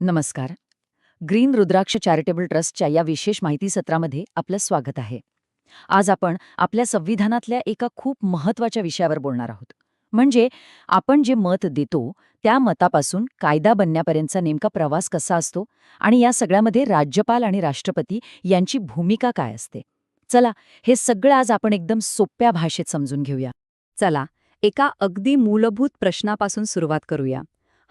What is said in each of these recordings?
नमस्कार. ग्रीन रुद्राक्ष चॅरिटेबल ट्रस्टच्या या विशेष माहिती सत्रामध्ये आपलं स्वागत आहे. आज आपण आपल्या संविधानातल्या एका खूप महत्त्वाच्या विषयावर बोलणार आहोत. म्हणजे आपण जे मत देतो त्या मतापासून कायदा बनण्यापर्यंतचा नेमका प्रवास कसा असतो आणि या सगळ्यामध्ये राज्यपाल आणि राष्ट्रपती यांची भूमिका काय असते. चला, हे सगळं आज आपण एकदम सोप्या भाषेत समजून घेऊया. चला, एका अगदी मूलभूत प्रश्नापासून सुरुवात करूया.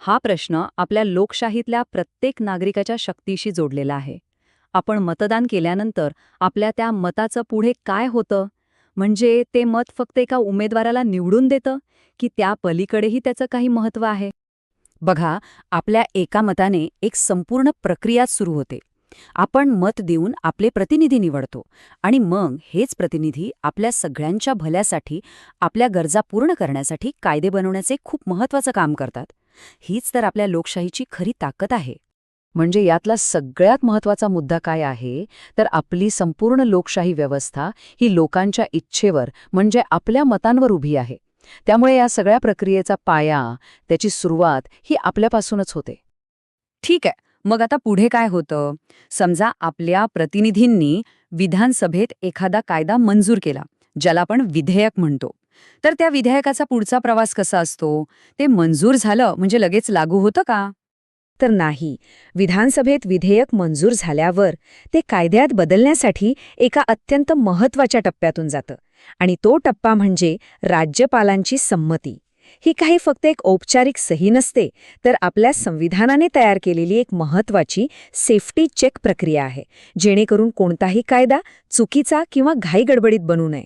हा प्रश्न आपल्या लोकशाहीतल्या प्रत्येक नागरिकाच्या शक्तीशी जोडलेला आहे. आपण मतदान केल्यानंतर आपल्या त्या मताचं पुढे काय होतं? म्हणजे ते मत फक्त एका उमेदवाराला निवडून देतं की त्या पलीकडेही त्याचं काही महत्त्व आहे? बघा, आपल्या एका मताने एक संपूर्ण प्रक्रियाच सुरू होते. आपण मत देऊन आपले प्रतिनिधी निवडतो आणि मग हेच प्रतिनिधी आपल्या सगळ्यांच्या भल्यासाठी, आपल्या गरजा पूर्ण करण्यासाठी कायदे बनवण्याचे खूप महत्त्वाचं काम करतात. हीच तर आपल्या लोकशाहीची खरी ताकद आहे. म्हणजे यातला सगळ्यात महत्त्वाचा मुद्दा काय आहे, तर आपली संपूर्ण लोकशाही व्यवस्था ही लोकांच्या इच्छेवर म्हणजे आपल्या मतांवर उभी आहे. त्यामुळे या सगळ्या प्रक्रियेचा पाया, त्याची सुरुवात ही आपल्यापासूनच होते. ठीक आहे, मग आता पुढे काय होतं? समजा आपल्या प्रतिनिधींनी विधानसभेत एखादा कायदा मंजूर केला, ज्याला आपण विधेयक म्हणतो. तर त्या विधेयकाचा पुढचा प्रवास कसा असतो? ते मंजूर झालं म्हणजे लगेच लागू होतं का? तर नाही. विधानसभेत विधेयक मंजूर झाल्यावर ते कायद्यात बदलण्यासाठी एका अत्यंत महत्त्वाच्या टप्प्यातून जातं. आणि तो टप्पा म्हणजे राज्यपालांची संमती. ही काही फक्त एक औपचारिक सही नसते, तर आपल्या संविधानाने तयार केलेली एक महत्त्वाची सेफ्टी चेक प्रक्रिया आहे, जेणेकरून कोणताही कायदा चुकीचा किंवा घाईगडबडीत बनू नये.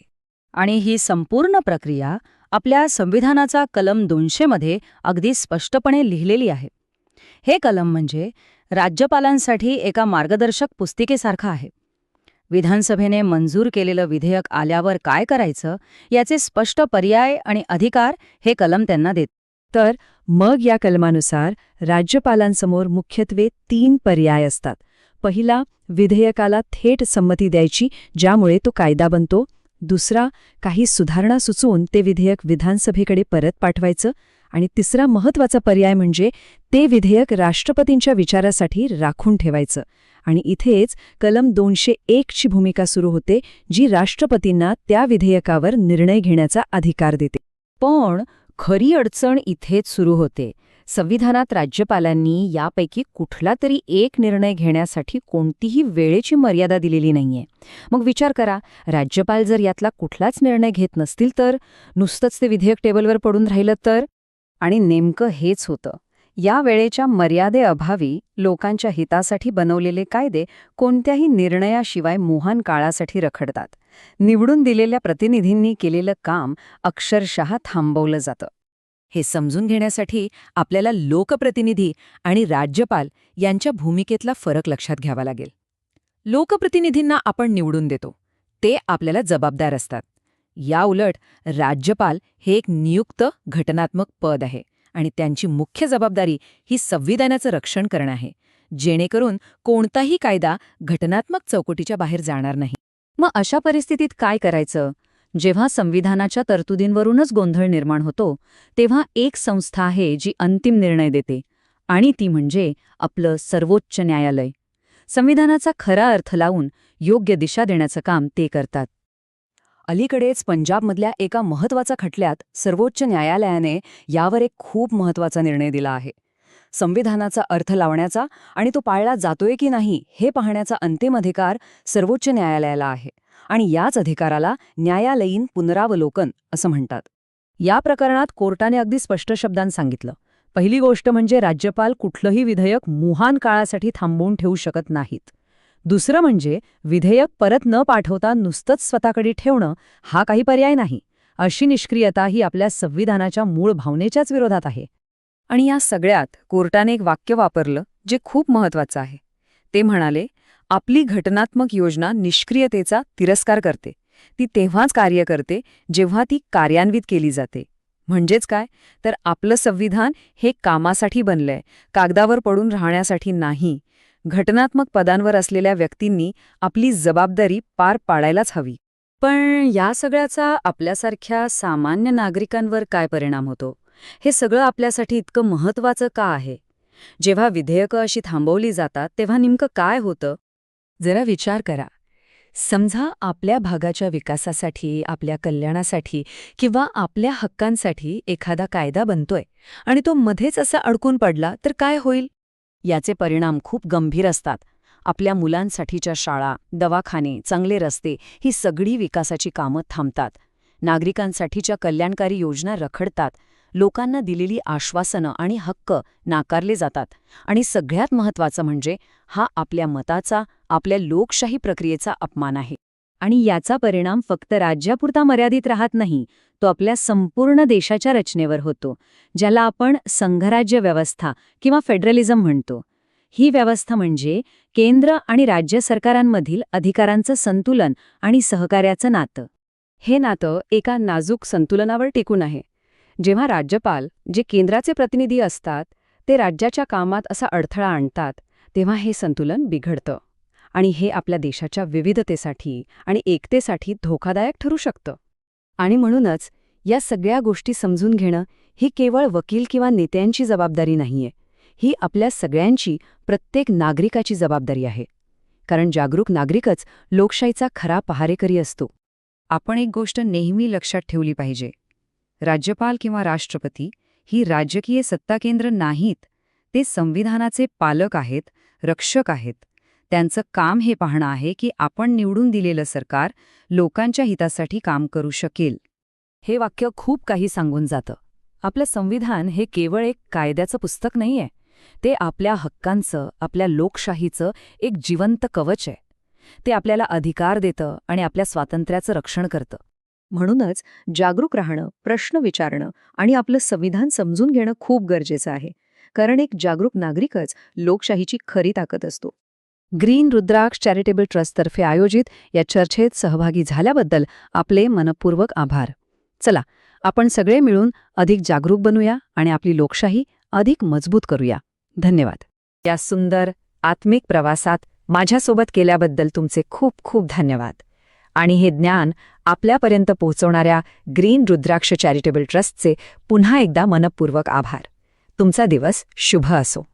आणि ही संपूर्ण प्रक्रिया आपल्या संविधानाचा कलम 200 मध्ये अगदी स्पष्टपणे लिहिलेली आहे. हे कलम म्हणजे राज्यपालांसाठी एका मार्गदर्शक पुस्तिकेसारखं आहे. विधानसभेने मंजूर केलेलं विधेयक आल्यावर काय करायचं याचे स्पष्ट पर्याय आणि अधिकार हे कलम त्यांना देत. तर मग या कलमानुसार राज्यपालांसमोर मुख्यत्वे 3 पर्याय असतात. पहिला, विधेयकाला थेट संमती द्यायची, ज्यामुळे तो कायदा बनतो. दुसरा, काही सुधारणा सुचवून ते विधेयक विधानसभेकडे परत पाठवायचं. आणि तिसरा महत्त्वाचा पर्याय म्हणजे ते विधेयक राष्ट्रपतींच्या विचारासाठी राखून ठेवायचं. आणि इथेच कलम 201 ची भूमिका सुरू होते, जी राष्ट्रपतींना त्या विधेयकावर निर्णय घेण्याचा अधिकार देते. पण खरी अडचण इथेच सुरू होते. संविधानात राज्यपालांनी यापैकी कुठला तरी एक निर्णय घेण्यासाठी कोणतीही वेळेची मर्यादा दिलेली नाहीये. मग विचार करा, राज्यपाल जर यातला कुठलाच निर्णय घेत नसतील तर, नुसतंच ते विधेयक टेबलवर पडून राहिलं तर? आणि नेमकं हेच होतं. या वेळेच्या मर्यादेअभावी लोकांच्या हितासाठी बनवलेले कायदे कोणत्याही निर्णयाशिवाय मुहान काळासाठी रखडतात. निवडून दिलेल्या प्रतिनिधींनी केलेलं काम अक्षरशः थांबवलं जातं. हे समजून घेण्यासाठी आपल्याला लोकप्रतिनिधी आणि राज्यपाल यांच्या भूमिकेतला फरक लक्षात घ्यावा लागेल. लोकप्रतिनिधींना आपण निवडून देतो, ते आपल्याला जबाबदार असतात. याउलट राज्यपाल हे एक नियुक्त घटनात्मक पद आहे आणि त्यांची मुख्य जबाबदारी ही संविधानाचं रक्षण करणं आहे, जेणेकरून कोणताही कायदा घटनात्मक चौकटीच्या बाहेर जाणार नाही. मग अशा परिस्थितीत काय करायचं? जेव्हा संविधानाच्या तरतुदींवरूनच गोंधळ निर्माण होतो, तेव्हा एक संस्था आहे जी अंतिम निर्णय देते, आणि ती म्हणजे आपलं सर्वोच्च न्यायालय. संविधानाचा खरा अर्थ लावून योग्य दिशा देण्याचं काम ते करतात. अलीकडेच पंजाबमधल्या एका महत्त्वाच्या खटल्यात सर्वोच्च न्यायालयाने यावर एक खूप महत्त्वाचा निर्णय दिला आहे. संविधानाचा अर्थ लावण्याचा आणि तो पाळला जातोय की नाही हे पाहण्याचा अंतिम अधिकार सर्वोच्च न्यायालयाला आहे, आणि याच अधिकाराला न्यायालयीन पुनरावलोकन असं म्हणतात. या प्रकरणात कोर्टाने अगदी स्पष्ट शब्दांत सांगितलं, पहिली गोष्ट म्हणजे राज्यपाल कुठलंही विधेयक मुहान काळासाठी थांबवून ठेवू शकत नाहीत. दुसरं म्हणजे विधेयक परत न पाठवता नुसतंच स्वतःकडे ठेवणं हा काही पर्याय नाही. अशी निष्क्रियता ही आपल्या संविधानाच्या मूळ भावनेच्याच विरोधात आहे. आणि या सगळ्यात कोर्टाने एक वाक्य वापरलं जे खूप महत्त्वाचं आहे. ते म्हणाले, आपली घटनात्मक योजना निष्क्रियतेचा तिरस्कार करते. ती तेव्हाच कार्य करते जेव्हा ती कार्यान्वित केली जाते. म्हणजेच काय? तर आपलं संविधान हे कामासाठी बनलंय, कागदावर पडून राहण्यासाठी नाही. घटनात्मक पदांवर असलेल्या व्यक्तींनी आपली जबाबदारी पार पाडायलाच हवी. पण या सगळ्याचा आपल्यासारख्या सामान्य नागरिकांवर काय परिणाम होतो? हे सगळं आपल्यासाठी इतकं महत्त्वाचं का आहे? जेव्हा विधेयकं अशी थांबवली जातात तेव्हा नेमकं काय होतं? जरा विचार करा. समजा आपल्या भागाच्या विकासासाठी, आपल्या कल्याणासाठी किंवा आपल्या हक्कांसाठी एखादा कायदा बनतोय आणि तो मध्येच असा अडकून पडला तर काय होईल? याचे परिणाम खूप गंभीर असतात. आपल्या मुलांसाठीच्या शाळा, दवाखाने, चांगले रस्ते ही सगळी विकासाची कामं थांबतात. नागरिकांसाठीच्या कल्याणकारी योजना रखडतात. लोकांना दिलेली आश्वासनं आणि हक्क नाकारले जातात. आणि सगळ्यात महत्त्वाचं म्हणजे हा आपल्या मताचा, आपल्या लोकशाही प्रक्रियेचा अपमान आहे. आणि याचा परिणाम फक्त राज्यापुरता मर्यादित राहत नाही, तो आपल्या संपूर्ण देशाच्या रचनेवर होतो, ज्याला आपण संघराज्य व्यवस्था किंवा फेडरलिझम म्हणतो. ही व्यवस्था म्हणजे केंद्र आणि राज्य सरकारांमधील अधिकारांचं संतुलन आणि सहकार्याचं नातं. हे नातं एका नाजूक संतुलनावर टिकून आहे. जेव्हा राज्यपाल, जे केंद्राचे प्रतिनिधी असतात, ते राज्याच्या कामात असा अडथळा आणतात, तेव्हा हे संतुलन बिघडतं. आणि हे आपल्या देशाच्या विविधतेसाठी आणि एकतेसाठी धोकादायक ठरू शकतं. आणि म्हणूनच या सगळ्या गोष्टी समजून घेणं ही केवळ वकील किंवा नेत्यांची जबाबदारी नाहीये. ही आपल्या सगळ्यांची, प्रत्येक नागरिकाची जबाबदारी आहे. कारण जागरूक नागरिकच लोकशाहीचा खरा पहारेकरी असतो. आपण एक गोष्ट नेहमी लक्षात ठेवली पाहिजे. राज्यपाल किंवा राष्ट्रपती ही राजकीय सत्ताकेंद्र नाहीत. ते संविधानाचे पालक आहेत, रक्षक आहेत. त्यांचं काम हे पाहणं आहे की आपण निवडून दिलेलं सरकार लोकांच्या हितासाठी काम करू शकेल. हे वाक्य खूप काही सांगून जातं. आपलं संविधान हे केवळ एक कायद्याचं पुस्तक नाहीये. ते आपल्या हक्कांचं, आपल्या लोकशाहीचं एक जिवंत कवच आहे. ते आपल्याला अधिकार देतं आणि आपल्या स्वातंत्र्याचं रक्षण करतं. म्हणूनच जागरूक राहणं, प्रश्न विचारणं आणि आपलं संविधान समजून घेणं खूप गरजेचं आहे. कारण एक जागरूक नागरिकच लोकशाहीची खरी ताकद असतो. ग्रीन रुद्राक्ष चॅरिटेबल ट्रस्टतर्फे आयोजित या चर्चेत सहभागी झाल्याबद्दल आपले मनपूर्वक आभार. चला, आपण सगळे मिळून अधिक जागरूक बनूया आणि आपली लोकशाही अधिक मजबूत करूया. धन्यवाद. या सुंदर आत्मिक प्रवासात माझ्यासोबत केल्याबद्दल तुमचे खूप खूप धन्यवाद. आणि हे ज्ञान आपल्यापर्यंत पोहोचवणाऱ्या ग्रीन रुद्राक्ष चॅरिटेबल ट्रस्टचे पुन्हा एकदा मनपूर्वक आभार. तुमचा दिवस शुभ असो.